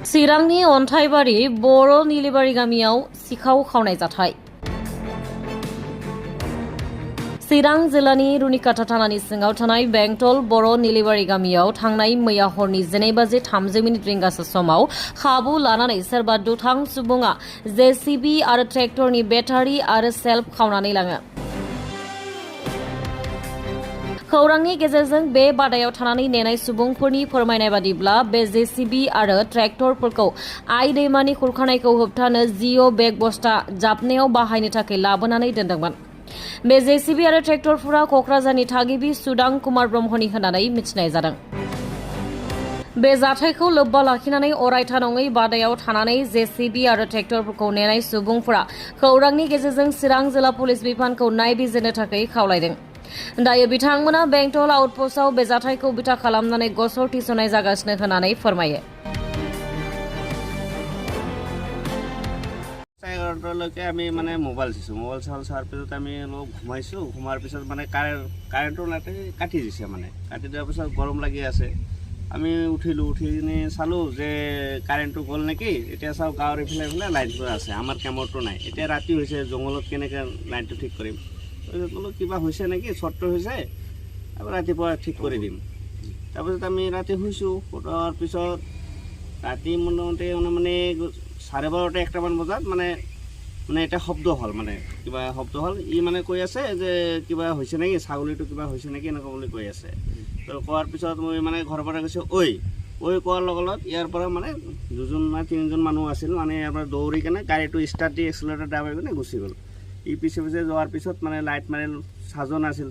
चिरांनि अन्थाइबारि बर' निलिबारि गामियाव सिखाव खावनाय जाथाय। चिरां जिल्लानि रुनिकाटा थानानि सिङाव थानाय बेंटल बर' निलिबारि गामियाव थांनाय मैया हरनि 12:30 रिंगासो समाव खाबु लानानै सोरबा दुथां सुबुङा जेसिबि आरो ट्रेक्टरनि बेटारि आरो सेल्फ खावनानै लाङो। खौरांनि गेजेरजों बे बादायाव थानानै नेनाय सुबुंफोरनि फोरमायनाय बादिब्ला बे जेसिबि आरो ट्रेक्टरफोरखौ आइ दैमानि खुरखानायखौ होबथानो जिअ बेग बस्ता जाबनायाव बाहायनो थाखाय लाबोनानै दोनदोंमोन। बे जेसिबि आरो ट्रेक्टरफोरा क'क्राझारनि थागिबि सुदां कुमार ब्रह्मनि होननानै मिथिनाय जादों। बे जाथायखौ लोब्बा लाखिनानै अरायथा नङै बादायाव थानानै जेसिबि आरो ट्रेक्टरफोरखौ नेनाय सुबुंफोरा खौरांनि गेजेरजों चिरां जिल्ला पुलिस बिफानखौ नायबिजिरनो थाखाय खावलायदों। दायो बिथांमोना बेंटल आउटपस्टआव बे जाथायखौ बिथा खालामनानै गसर थिसननाय जागासिनो होननानै फोरमायो। এগারোটালৈকে আমি মানে মোবাইল চাইছোঁ, মোবাইল চোৱাৰ পিছত আমি অলপ ঘুমাইছোঁ। ঘুমাৰ পিছত মানে কাৰেণ্টৰ লাইটে কাটি দিছে, মানে কাটি দিয়াৰ পিছত গৰম লাগি আছে। আমি উঠিলোঁ, উঠি কিনে চালোঁ যে কাৰেণ্টটো গ'ল নেকি। এতিয়া চাওঁ গাঁৱৰ এইফালে লাইটটো আছে, আমাৰ কেমৰটো নাই। এতিয়া ৰাতি হৈছে, জংঘলত কেনেকৈ লাইটটো ঠিক কৰিম। তাৰপিছত বোলো কিবা হৈছে নেকি, শ্বৰ্টটো হৈছে, আকৌ ৰাতিপুৱা ঠিক কৰি দিম। তাৰপিছত আমি ৰাতি শুইছোঁ। শুৱাৰ পিছত ৰাতি মোটামুটি মানে 12:30 1টামান বজাত মানে এটা শব্দ হ'ল, মানে কিবা শব্দ হ'ল। ই মানে কৈ আছে যে কিবা হৈছে নেকি, ছাগলীটো কিবা হৈছে নেকি এনেকুৱা বুলি কৈ আছে। তো কোৱাৰ পিছত মই মানে ঘৰৰ পৰা কৈছোঁ ঐ কোৱাৰ লগত ইয়াৰ পৰা মানে 2জন বা 3জন মানুহ আছিল। মানে ইয়াৰ পৰা দৌৰি কেনে গাড়ীটো ষ্টাৰ্ট দি এক্সিলেটাৰ দাবাই কিনে গুচি গ'ল। ই পিছে যোৱাৰ পিছত মানে লাইট মাৰিল, চাৰ্জো নাছিল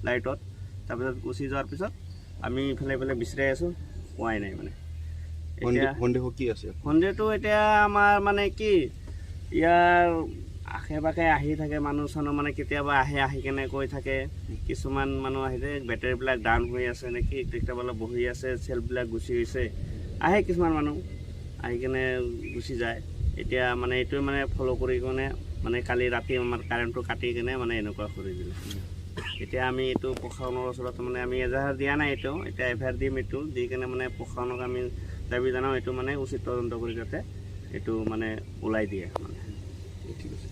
লাইটত। তাৰপিছত গুচি যোৱাৰ পিছত আমি ইফালে বিচাৰি আছোঁ, পোৱাই নাই। মানে সন্দেহ কি আছে? সন্দেহটো এতিয়া আমাৰ মানে কি, ইয়াৰ আশে পাশে আহি থাকে মানুহ চানুহ, মানে কেতিয়াবা আহি কেনে কৈ থাকে। কিছুমান মানুহ আহিছে বেটাৰীবিলাক ডাউন হৈ আছে নেকি, কেতিয়াবা বহি আছে, চেল্ফবিলাক গুচি গৈছে। আহে কিছুমান মানুহ আহি কেনে গুচি যায়। এতিয়া মানে এইটোৱে মানে ফ'ল' কৰি কেনে মানে কালি ৰাতি আমাৰ কাৰেণ্টটো কাটি কেনে মানে এনেকুৱা কৰি দিলে। এতিয়া আমি এইটো প্ৰশাসনৰ ওচৰত মানে আমি এজাহাৰ দিয়া নাই, এতিয়া এফআইআৰ দিম। এইটো দি কেনে মানে প্ৰশাসনক আমি দাবী জনাওঁ, এইটো মানে উচিত তদন্ত কৰি যাতে এইটো মানে ওলাই দিয়ে। মানে ঠিক আছে।